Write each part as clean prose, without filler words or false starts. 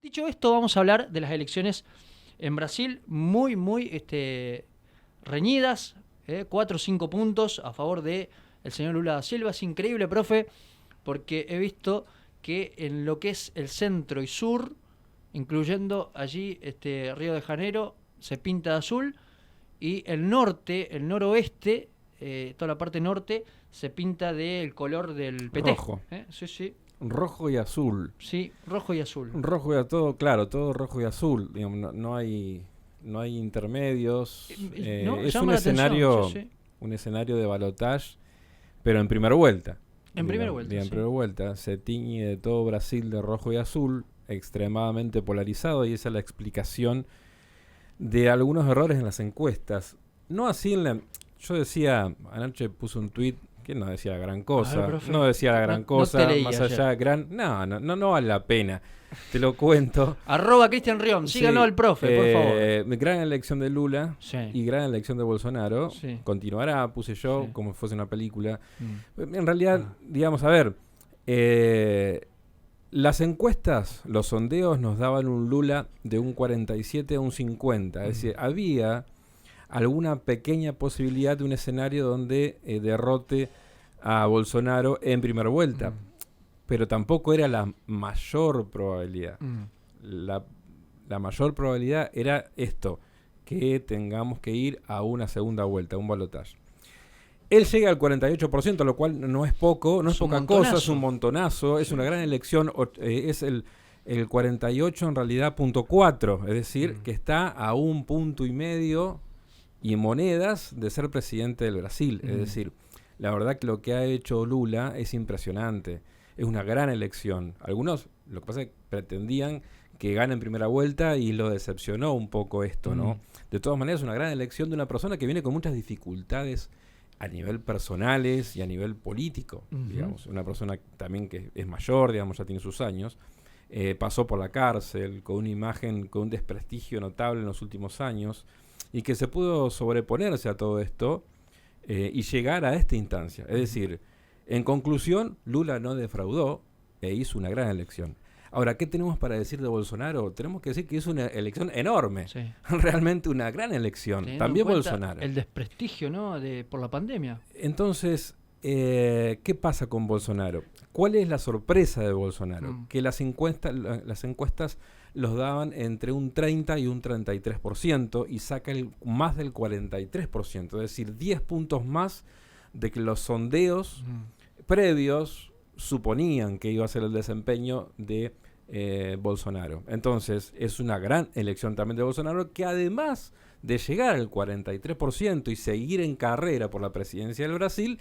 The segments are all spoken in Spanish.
Dicho esto, vamos a hablar de las elecciones en Brasil, muy reñidas, 4 o 5 puntos a favor de el señor Lula da Silva. Es increíble, profe, porque he visto que en lo que es el centro y sur, incluyendo allí Río de Janeiro, se pinta de azul, y el norte, el noroeste, toda la parte norte, se pinta del color del PT. Rojo. Sí, sí. Rojo y azul. Sí, rojo y azul. Rojo y todo, claro, todo rojo y azul. Digamos, no hay intermedios. No, Es llama un la atención, escenario, sí. un escenario de balotage, pero en primera vuelta. En primera vuelta, En sí. primera vuelta se tiñe de todo Brasil de rojo y azul, extremadamente polarizado, y esa es la explicación de algunos errores en las encuestas. No así en la... Yo decía, anoche puse un tuit que no decía la gran cosa, ver, profe, no decía la gran no cosa, te leí más ayer. allá gran... No vale la pena, te lo cuento. @Cristian Rion, síganlo Sí, al profe, por favor. Gran elección de Lula Sí. y gran elección de Bolsonaro. Sí. Continuará, puse yo, Sí. como si fuese una película. Mm. En realidad, digamos, a ver, las encuestas, los sondeos nos daban un Lula de un 47 a un 50. Es decir, había alguna pequeña posibilidad de un escenario donde derrote a Bolsonaro en primera vuelta. Pero tampoco era la mayor probabilidad. La mayor probabilidad era esto, que tengamos que ir a una segunda vuelta, a un balotaje. Él llega al 48%, lo cual no es poco, no es poca cosa, es un montonazo, es una gran elección, es el 48 en realidad .4, es decir, que está a 1,5 puntos y en monedas de ser presidente del Brasil. Es decir, la verdad que lo que ha hecho Lula es impresionante, es una gran elección. Algunos, lo que pasa es que pretendían que gane en primera vuelta y lo decepcionó un poco esto, ¿no? De todas maneras, es una gran elección de una persona que viene con muchas dificultades a nivel personales y a nivel político, digamos. Una persona también que es mayor, digamos, ya tiene sus años, pasó por la cárcel, con una imagen, con un desprestigio notable en los últimos años, y que se pudo sobreponerse a todo esto y llegar a esta instancia. Es decir, en conclusión, Lula no defraudó e hizo una gran elección. Ahora, ¿qué tenemos para decir de Bolsonaro? Tenemos que decir que es una elección enorme. Sí. Realmente una gran elección. Teniendo también en cuenta Bolsonaro. El desprestigio, ¿no? por la pandemia. Entonces, ¿qué pasa con Bolsonaro? ¿Cuál es la sorpresa de Bolsonaro? Que las encuestas los daban entre un 30 y un 33% y saca más del 43%. Es decir, 10 puntos más de que los sondeos previos suponían que iba a ser el desempeño de Bolsonaro. Entonces, es una gran elección también de Bolsonaro, que además de llegar al 43% y seguir en carrera por la presidencia del Brasil,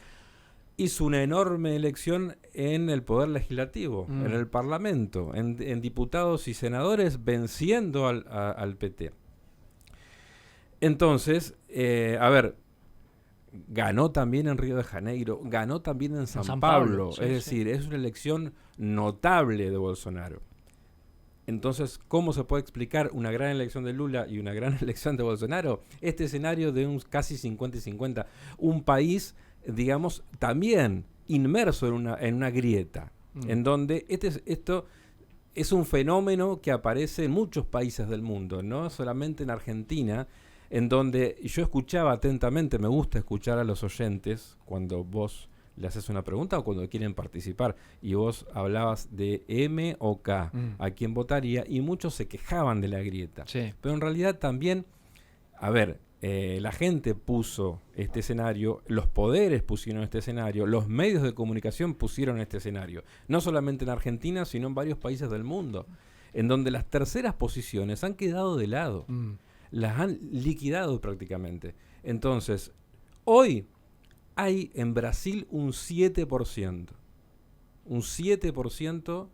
hizo una enorme elección en el poder legislativo, en el parlamento, en diputados y senadores, venciendo al PT. Entonces, ganó también en Río de Janeiro, ganó también en San Pablo. Sí, es decir, es una elección notable de Bolsonaro. Entonces, ¿cómo se puede explicar una gran elección de Lula y una gran elección de Bolsonaro? Este escenario de un casi 50 y 50. Un país, digamos, también inmerso en una grieta, en donde esto es un fenómeno que aparece en muchos países del mundo, no solamente en Argentina, en donde yo escuchaba atentamente, me gusta escuchar a los oyentes cuando vos le haces una pregunta o cuando quieren participar, y vos hablabas de M o K, a quién votaría, y muchos se quejaban de la grieta. Sí. Pero en realidad también, la gente puso este escenario, los poderes pusieron este escenario, los medios de comunicación pusieron este escenario, no solamente en Argentina, sino en varios países del mundo, en donde las terceras posiciones han quedado de lado. Las han liquidado prácticamente. Entonces, hoy hay en Brasil un 7%. Un 7%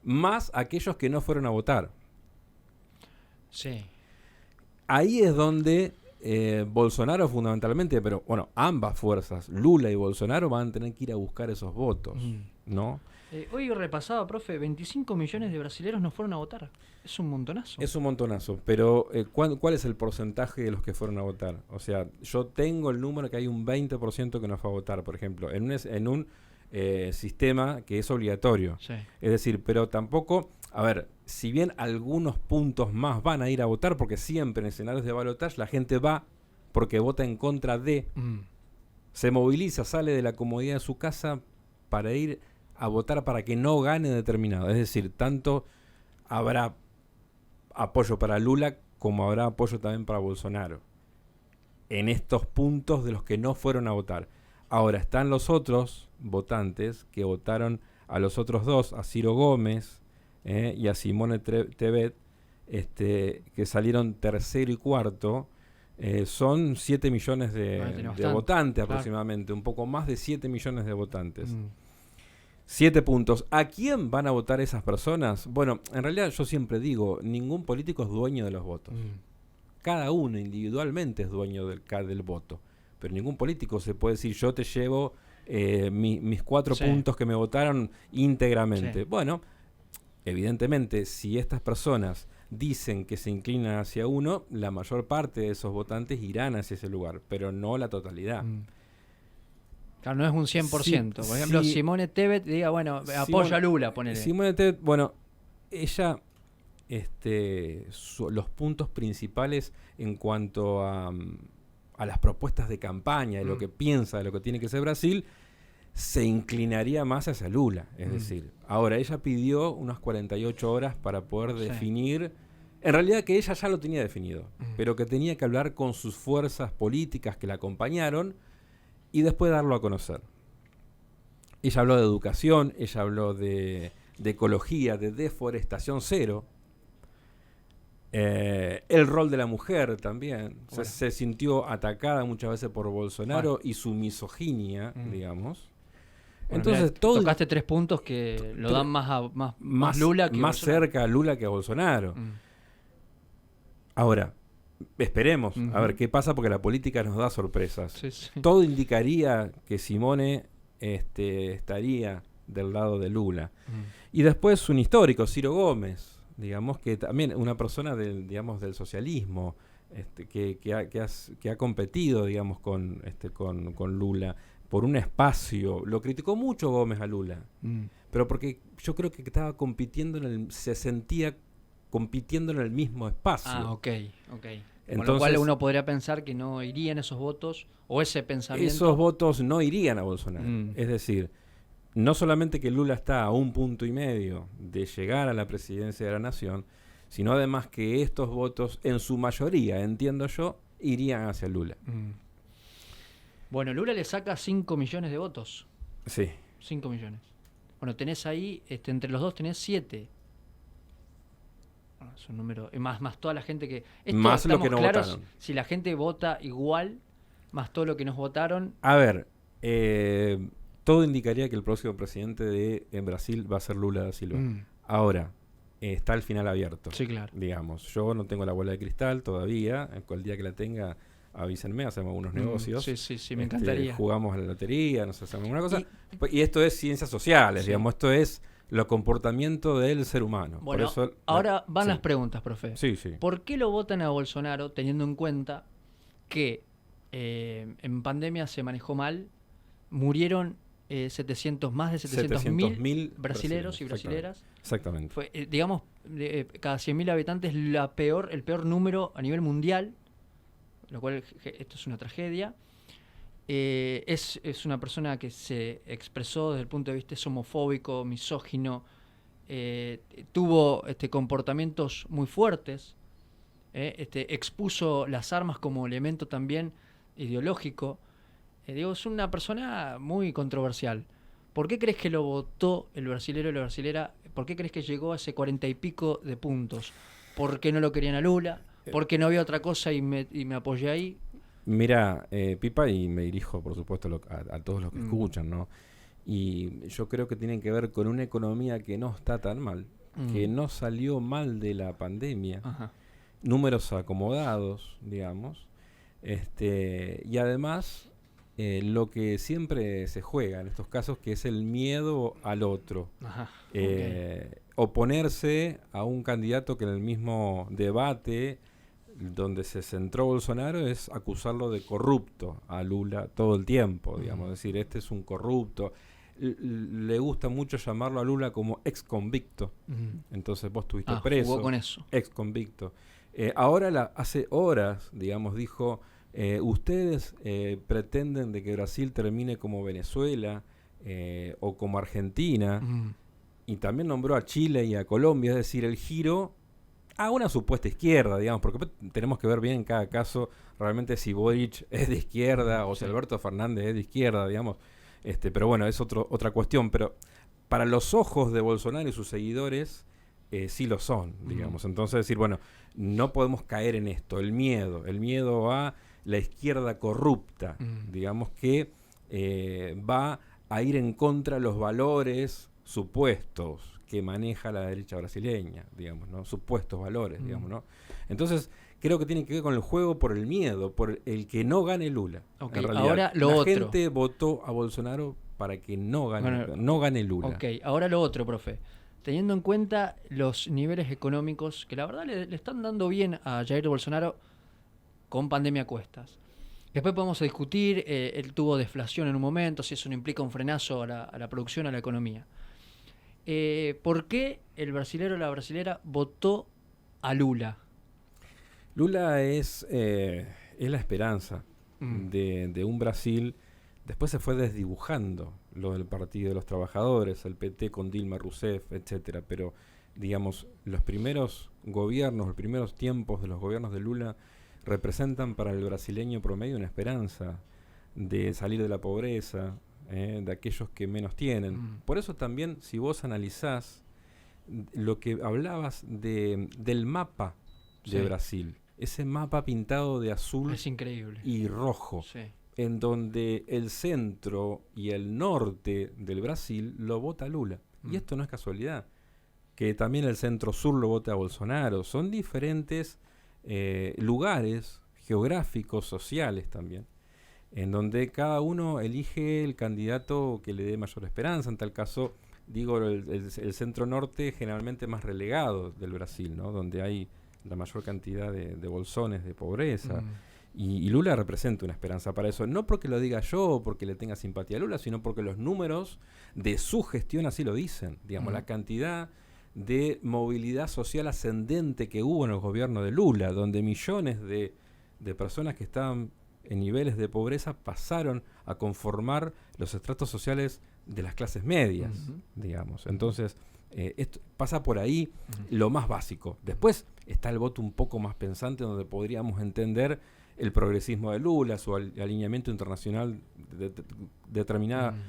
más aquellos que no fueron a votar. Sí. Ahí es donde Bolsonaro fundamentalmente, pero bueno, ambas fuerzas, Lula y Bolsonaro, van a tener que ir a buscar esos votos, ¿no? Hoy repasaba, profe, 25 millones de brasileños no fueron a votar. Es un montonazo. Es un montonazo, pero ¿cuál es el porcentaje de los que fueron a votar? O sea, yo tengo el número que hay un 20% que no fue a votar, por ejemplo, en un sistema que es obligatorio. Sí. Es decir, pero tampoco, A ver, si bien algunos puntos más van a ir a votar, porque siempre en escenarios de balotaje la gente va porque vota en contra de, se moviliza, sale de la comodidad de su casa para ir a votar para que no gane determinado. Es decir, tanto habrá apoyo para Lula como habrá apoyo también para Bolsonaro en estos puntos de los que no fueron a votar. Ahora están los otros votantes que votaron a los otros dos, a Ciro Gómez y a Simone Tebet, que salieron tercero y cuarto. Son 7 millones de votantes aproximadamente, un poco más de 7 millones de votantes. 7 puntos. ¿A quién van a votar esas personas? Bueno, en realidad yo siempre digo, ningún político es dueño de los votos. Cada uno individualmente es dueño del voto. Pero ningún político se puede decir, yo te llevo mis 4 puntos que me votaron íntegramente. Sí. Bueno, evidentemente, si estas personas dicen que se inclinan hacia uno, la mayor parte de esos votantes irán hacia ese lugar, pero no la totalidad. Claro, no es un 100%. Sí, por ejemplo, Simone Tebet diga, bueno, apoya a Lula, ponele. Simone Tebet, bueno, ella, los puntos principales en cuanto a las propuestas de campaña, de lo que piensa, de lo que tiene que ser Brasil, se inclinaría más hacia Lula. Es decir, ahora ella pidió unas 48 horas para poder definir, en realidad que ella ya lo tenía definido, pero que tenía que hablar con sus fuerzas políticas que la acompañaron y después darlo a conocer. Ella habló de educación, ella habló de ecología, de deforestación cero, el rol de la mujer también. Bueno. Se sintió atacada muchas veces por Bolsonaro y su misoginia, digamos. Bueno, entonces tocaste 3 puntos que lo dan más Lula que más Bolsonaro. Cerca a Lula que a Bolsonaro. Ahora, esperemos a ver qué pasa, porque la política nos da sorpresas. Sí. Todo indicaría que Simone estaría del lado de Lula. Y después un histórico, Ciro Gómez, digamos, que también una persona del socialismo, que ha competido, digamos, con Lula por un espacio. Lo criticó mucho Gómez a Lula, pero porque yo creo que estaba compitiendo se sentía compitiendo en el mismo espacio. Ah, ok. Entonces, con lo cual uno podría pensar que no irían esos votos, o ese pensamiento. Esos votos no irían a Bolsonaro. Es decir, no solamente que Lula está a 1,5 puntos de llegar a la presidencia de la nación, sino además que estos votos, en su mayoría, entiendo yo, irían hacia Lula. Bueno, Lula le saca 5 millones de votos. Sí. 5 millones. Bueno, tenés ahí, entre los dos tenés 7. Es un número, más toda la gente que... Más lo que no votaron. Si la gente vota igual, más todo lo que nos votaron... A ver, todo indicaría que el próximo presidente en Brasil va a ser Lula da Silva. Ahora, está el final abierto. Sí, claro. Digamos, yo no tengo la bola de cristal todavía. El día que la tenga, avísenme, hacemos algunos negocios. Sí, me encantaría. Jugamos a la lotería, nos hacemos alguna cosa. Y esto es ciencias sociales, digamos, esto es los comportamientos del ser humano. Bueno, por eso, ahora van las preguntas, profe. Sí. ¿Por qué lo votan a Bolsonaro teniendo en cuenta que en pandemia se manejó mal, murieron más de 700.000 brasileros y brasileras? Exactamente. Fue, digamos, cada 100.000 habitantes el peor número a nivel mundial, lo cual esto es una tragedia. Es una persona que se expresó desde el punto de vista homofóbico, misógino, tuvo comportamientos muy fuertes, expuso las armas como elemento también ideológico. Es una persona muy controversial. ¿Por qué crees que lo votó el brasilero y la brasilera? ¿Por qué crees que llegó a ese 40 y pico de puntos? ¿Por qué no lo querían a Lula? ¿Por qué no había otra cosa y me apoyé ahí? Mira, Pipa, y me dirijo, por supuesto, a todos los que escuchan, ¿no? Y yo creo que tienen que ver con una economía que no está tan mal, que no salió mal de la pandemia, números acomodados, digamos, y además lo que siempre se juega en estos casos, que es el miedo al otro. Oponerse a un candidato que en el mismo debate donde se centró Bolsonaro es acusarlo de corrupto a Lula todo el tiempo, digamos, decir, este es un corrupto. le gusta mucho llamarlo a Lula como ex convicto. Entonces vos estuviste preso. Jugó con eso. Ex convicto. Ahora, hace horas, digamos, dijo, ustedes pretenden de que Brasil termine como Venezuela o como Argentina, y también nombró a Chile y a Colombia, es decir, el giro a una supuesta izquierda, digamos, porque tenemos que ver bien en cada caso realmente si Boric es de izquierda o si Alberto Fernández es de izquierda, digamos. Pero bueno, es otra cuestión. Pero para los ojos de Bolsonaro y sus seguidores, sí lo son, digamos. Entonces decir, bueno, no podemos caer en esto. El miedo a la izquierda corrupta, digamos, que va a ir en contra de los valores supuestos que maneja la derecha brasileña, digamos, ¿no? Supuestos valores, digamos, ¿no? Entonces, creo que tiene que ver con el juego por el miedo, por el que no gane Lula. Okay, en realidad, ahora lo la otro. gente votó a Bolsonaro para que no gane Lula. Ok, ahora lo otro, profe. Teniendo en cuenta los niveles económicos que la verdad le están dando bien a Jair Bolsonaro con pandemia a cuestas. Después podemos discutir, él tuvo deflación en un momento, si eso no implica un frenazo a la producción, a la economía. ¿Por qué el brasilero o la brasilera votó a Lula? Lula es la esperanza de un Brasil. Después se fue desdibujando lo del Partido de los Trabajadores, el PT con Dilma Rousseff, etcétera. Pero, digamos, los primeros gobiernos, los primeros tiempos de los gobiernos de Lula representan para el brasileño promedio una esperanza de salir de la pobreza, de aquellos que menos tienen. Por eso también, si vos analizás lo que hablabas del mapa de Brasil, ese mapa pintado de azul es increíble. Y rojo, en donde el centro y el norte del Brasil lo vota Lula. Y esto no es casualidad. Que también el centro-sur lo vote a Bolsonaro. Son diferentes lugares geográficos, sociales también, en donde cada uno elige el candidato que le dé mayor esperanza. En tal caso, digo, el centro norte generalmente más relegado del Brasil, ¿no? Donde hay la mayor cantidad de bolsones de pobreza. Y Lula representa una esperanza para eso. No porque lo diga yo o porque le tenga simpatía a Lula, sino porque los números de su gestión así lo dicen. Digamos, la cantidad de movilidad social ascendente que hubo en el gobierno de Lula, donde millones de personas que estaban en niveles de pobreza pasaron a conformar los estratos sociales de las clases medias, digamos. Entonces, esto pasa por ahí lo más básico. Después está el voto un poco más pensante, donde podríamos entender el progresismo de Lula, su alineamiento internacional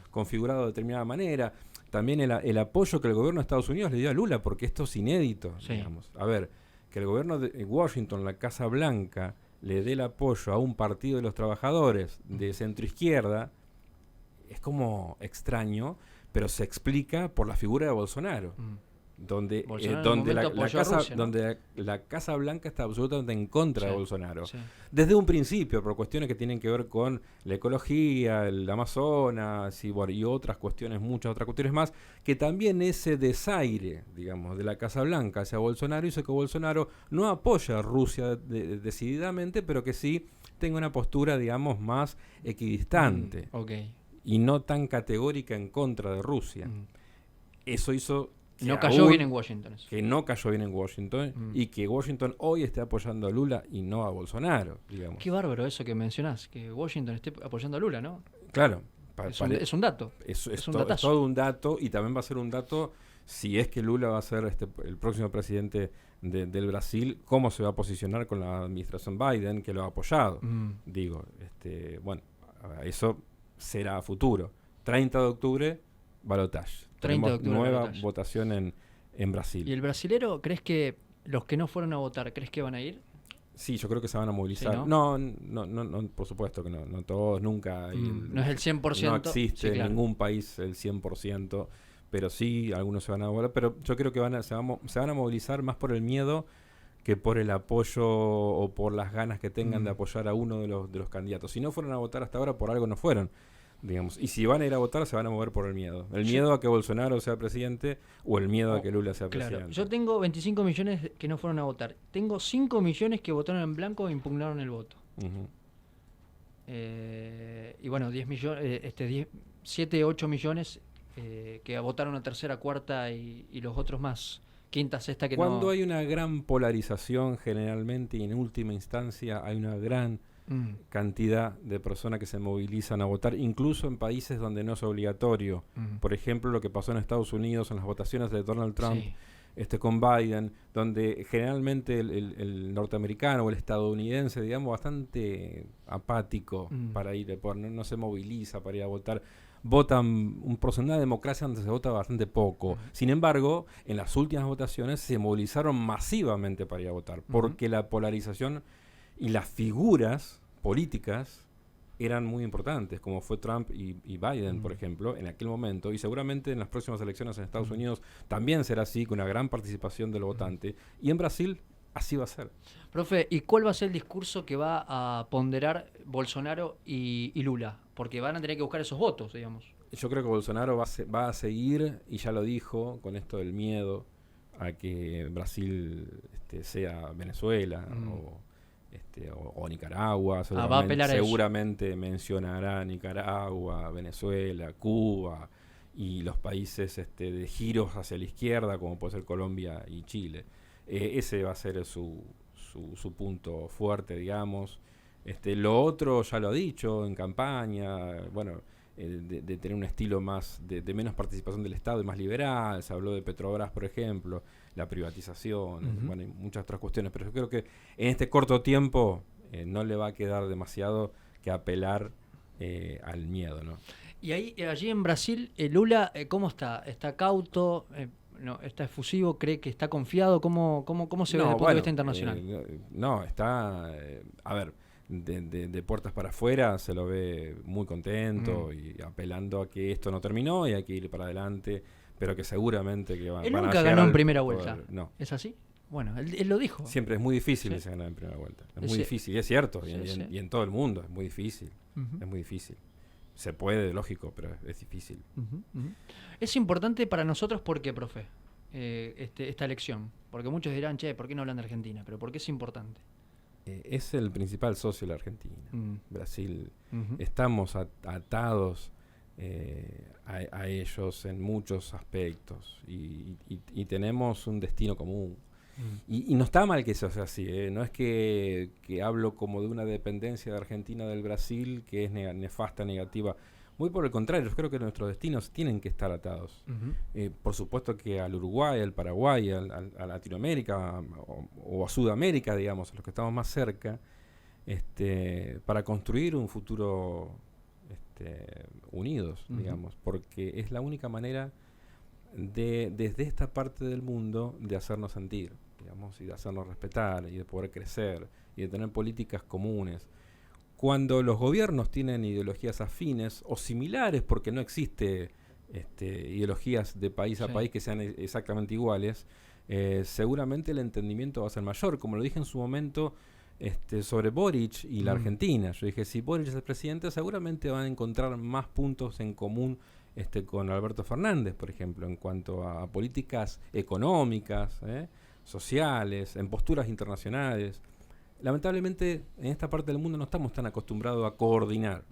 configurado de determinada manera. También el apoyo que el gobierno de Estados Unidos le dio a Lula, porque esto es inédito, digamos. A ver, que el gobierno de Washington, la Casa Blanca, le dé el apoyo a un partido de los trabajadores de centroizquierda, es como extraño, pero se explica por la figura de Bolsonaro. Donde la Casa Blanca está absolutamente en contra de Bolsonaro. Desde un principio, por cuestiones que tienen que ver con la ecología, el Amazonas y otras cuestiones, muchas otras cuestiones más, que también ese desaire, digamos, de la Casa Blanca hacia Bolsonaro hizo que Bolsonaro no apoya a Rusia decididamente, pero que sí tenga una postura, digamos, más equidistante y no tan categórica en contra de Rusia. Eso hizo no cayó bien en Washington. Que no cayó bien en Washington y que Washington hoy esté apoyando a Lula y no a Bolsonaro, digamos. Qué bárbaro eso que mencionás, que Washington esté apoyando a Lula, ¿no? Claro. Es un dato. Es todo un dato, y también va a ser un dato si es que Lula va a ser el próximo presidente del Brasil, cómo se va a posicionar con la administración Biden, que lo ha apoyado. Digo, bueno, eso será a futuro. 30 de octubre, balotaje. Tenemos nueva votación en Brasil. ¿Y el brasilero, crees que los que no fueron a votar, crees que van a ir? Sí, yo creo que se van a movilizar. ¿Sí, no, por supuesto que no todos, nunca. No es el 100%. No existe en ningún país el 100%, pero sí, algunos se van a votar. Pero yo creo que se van a movilizar más por el miedo que por el apoyo o por las ganas que tengan de apoyar a uno de los candidatos. Si no fueron a votar hasta ahora, por algo no fueron. Digamos, y si van a ir a votar, se van a mover por el miedo. El miedo a que Bolsonaro sea presidente o el miedo a que Lula sea presidente. Yo tengo 25 millones que no fueron a votar. Tengo 5 millones que votaron en blanco e impugnaron el voto. Y bueno, 10 millones, 7, 8 millones que votaron a tercera, cuarta y los otros más, quinta, sexta, que Cuando no... hay una gran polarización, generalmente, y en última instancia, hay una gran cantidad de personas que se movilizan a votar, incluso en países donde no es obligatorio. Por ejemplo, lo que pasó en Estados Unidos en las votaciones de Donald Trump, sí, con Biden, donde generalmente el norteamericano o el estadounidense, digamos, bastante apático para ir, no se moviliza para ir a votar. Votan por una democracia donde se vota bastante poco. Sin embargo, en las últimas votaciones se movilizaron masivamente para ir a votar, porque la polarización y las figuras políticas eran muy importantes, como fue Trump y Biden, por ejemplo, en aquel momento, y seguramente en las próximas elecciones en Estados Unidos también será así, con una gran participación del votante, y en Brasil así va a ser. Profe, ¿y cuál va a ser el discurso que va a ponderar Bolsonaro y Lula? Porque van a tener que buscar esos votos, digamos. Yo creo que Bolsonaro va a seguir, y ya lo dijo, con esto del miedo a que Brasil sea Venezuela o Nicaragua. Va a apelar seguramente mencionará Nicaragua, Venezuela, Cuba y los países de giros hacia la izquierda, como puede ser Colombia y Chile. Ese va a ser su punto fuerte, digamos. Lo otro ya lo ha dicho en campaña, bueno, de tener un estilo más de menos participación del Estado y más liberal. Se habló de Petrobras, por ejemplo, la privatización, bueno, y muchas otras cuestiones, pero yo creo que en este corto tiempo no le va a quedar demasiado que apelar al miedo, ¿no? Y allí en Brasil, Lula, ¿cómo está? ¿Está cauto? No, ¿está efusivo? ¿Cree que está confiado? ¿Cómo se ve desde el punto de vista internacional? No, está... a ver, de puertas para afuera se lo ve muy contento y apelando a que esto no terminó y hay que ir para adelante, pero que seguramente que van a llegar. Él nunca ganó en primera vuelta. No. ¿Es así? Bueno, él lo dijo. Siempre es muy difícil ese ganar en primera vuelta. Es muy difícil, y es cierto, y en todo el mundo es muy difícil. Es muy difícil. Se puede, lógico, pero es difícil. Es importante para nosotros, ¿por qué, profe? Esta elección. Porque muchos dirán, ¿por qué no hablan de Argentina? Pero ¿por qué es importante? Es el principal socio de la Argentina. Brasil. Estamos atados a ellos en muchos aspectos y tenemos un destino común. Y no está mal que eso sea así, no es que hablo como de una dependencia de Argentina del Brasil que es nefasta, negativa. Muy por el contrario, yo creo que nuestros destinos tienen que estar atados. Por supuesto que al Uruguay, al Paraguay, a Latinoamérica o a Sudamérica, digamos, a los que estamos más cerca, para construir un futuro unidos, digamos, porque es la única manera desde esta parte del mundo de hacernos sentir, digamos, y de hacernos respetar, y de poder crecer, y de tener políticas comunes. Cuando los gobiernos tienen ideologías afines o similares, porque no existe ideologías de país a país que sean exactamente iguales, seguramente el entendimiento va a ser mayor, como lo dije en su momento sobre Boric y la Argentina. Yo dije, si Boric es el presidente, seguramente van a encontrar más puntos en común con Alberto Fernández, por ejemplo, en cuanto a políticas económicas, sociales, en posturas internacionales. Lamentablemente, en esta parte del mundo no estamos tan acostumbrados a coordinar.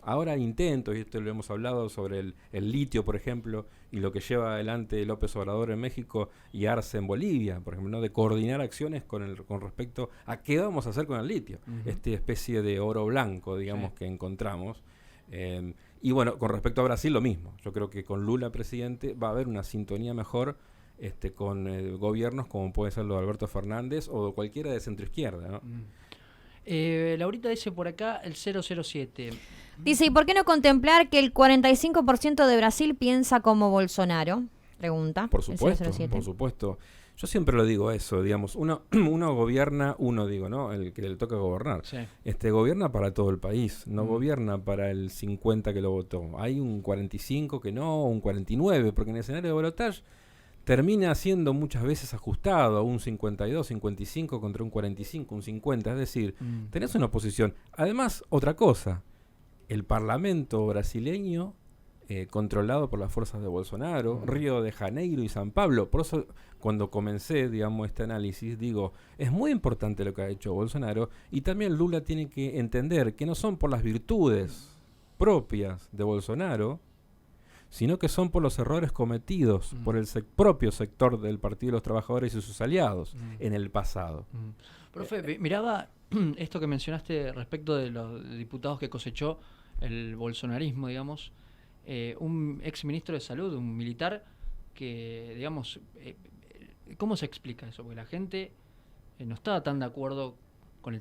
Ahora hay intentos, y esto lo hemos hablado sobre el litio, por ejemplo, y lo que lleva adelante López Obrador en México y Arce en Bolivia, por ejemplo, ¿no? De coordinar acciones con respecto a qué vamos a hacer con el litio, esta especie de oro blanco, digamos, que encontramos. Y bueno, con respecto a Brasil, lo mismo. Yo creo que con Lula presidente va a haber una sintonía mejor con gobiernos como puede ser lo de Alberto Fernández o cualquiera de centroizquierda, ¿no? Laurita dice por acá el 007. Dice, ¿y por qué no contemplar que el 45% de Brasil piensa como Bolsonaro? Pregunta. Por supuesto. Yo siempre lo digo eso, digamos, uno gobierna, ¿no? El que le toca gobernar. Sí. Gobierna para todo el país, no gobierna para el 50 que lo votó. Hay un 45 que no, un 49, porque en el escenario de balotaje termina siendo muchas veces ajustado a un 52, 55 contra un 45, un 50. Es decir, tenés una oposición. Además, otra cosa, el Parlamento brasileño, controlado por las fuerzas de Bolsonaro, Río de Janeiro y San Pablo. Por eso, cuando comencé, digamos, este análisis, digo, es muy importante lo que ha hecho Bolsonaro, y también Lula tiene que entender que no son por las virtudes propias de Bolsonaro, sino que son por los errores cometidos por el propio sector del Partido de los Trabajadores y sus aliados en el pasado. Profe, miraba esto que mencionaste respecto de los diputados que cosechó el bolsonarismo, digamos, un ex ministro de Salud, un militar, que, digamos, ¿cómo se explica eso? Porque la gente no estaba tan de acuerdo con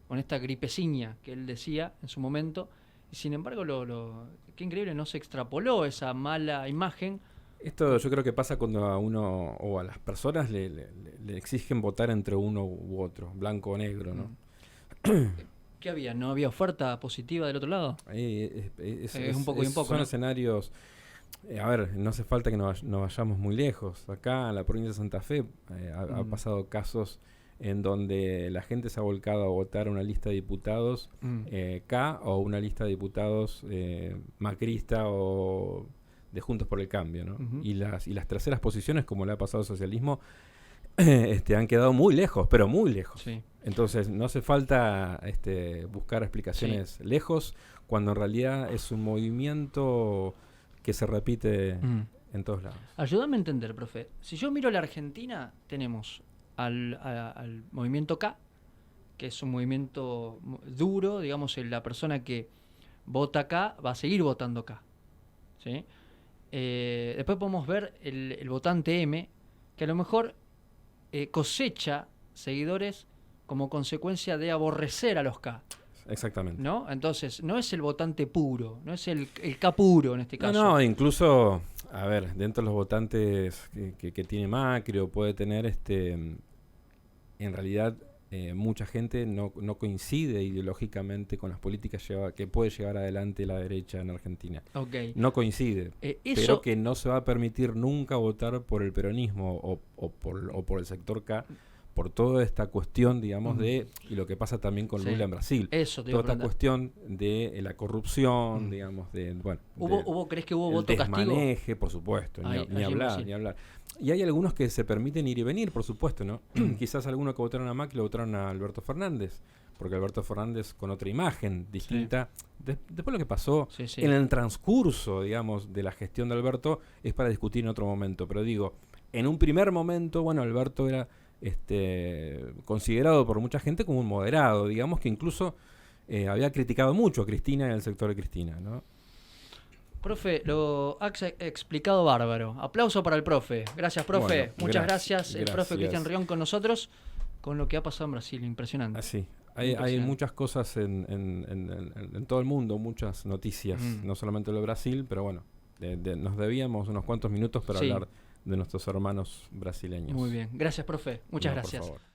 con esta gripeciña que él decía en su momento, y sin embargo, qué increíble, no se extrapoló esa mala imagen. Esto yo creo que pasa cuando a uno o a las personas le exigen votar entre uno u otro, blanco o negro, ¿no? ¿Qué había? ¿No había oferta positiva del otro lado? Es un poco y un poco, son ¿no? escenarios... a ver, no hace falta que nos vayamos muy lejos. Acá en la provincia de Santa Fe ha pasado casos en donde la gente se ha volcado a votar una lista de diputados K o una lista de diputados macrista o de Juntos por el Cambio, ¿no? Y las terceras posiciones, como le ha pasado al socialismo, han quedado muy lejos, pero muy lejos. Sí. Entonces no hace falta buscar explicaciones lejos, cuando en realidad es un movimiento que se repite en todos lados. Ayúdame a entender, profe. Si yo miro la Argentina, tenemos al movimiento K, que es un movimiento duro, digamos, la persona que vota K va a seguir votando K, ¿sí? Después podemos ver el votante M, que a lo mejor cosecha seguidores como consecuencia de aborrecer a los K. Exactamente. ¿No? Entonces, no es el votante puro, no es el K puro en este caso. No, incluso, a ver, dentro de los votantes que tiene Macri o puede tener, en realidad mucha gente no coincide ideológicamente con las políticas que puede llevar adelante la derecha en Argentina. Okay. No coincide, pero que no se va a permitir nunca votar por el peronismo o por el sector K, por toda esta cuestión, digamos, y lo que pasa también con Lula en Brasil. Eso te toda iba a esta cuestión de la corrupción, digamos, ¿Crees que hubo voto castigo? Desmaneje, por supuesto, ni hablar. Y hay algunos que se permiten ir y venir, por supuesto, ¿no? Quizás algunos que votaron a Macri lo votaron a Alberto Fernández, porque Alberto Fernández con otra imagen distinta. Después lo que pasó en el transcurso, digamos, de la gestión de Alberto es para discutir en otro momento. Pero digo, en un primer momento, bueno, Alberto era considerado por mucha gente como un moderado, digamos, que incluso había criticado mucho a Cristina y al sector de Cristina, ¿no? Profe, lo has explicado bárbaro. Aplauso para el profe. Gracias, profe. Bueno, muchas gracias. El profe Cristian Rion con nosotros, con lo que ha pasado en Brasil. Impresionante. Así. Hay muchas cosas en todo el mundo, muchas noticias, no solamente lo de Brasil, pero bueno, nos debíamos unos cuantos minutos para hablar de nuestros hermanos brasileños. Muy bien. Gracias, profe. Muchas gracias. Por favor.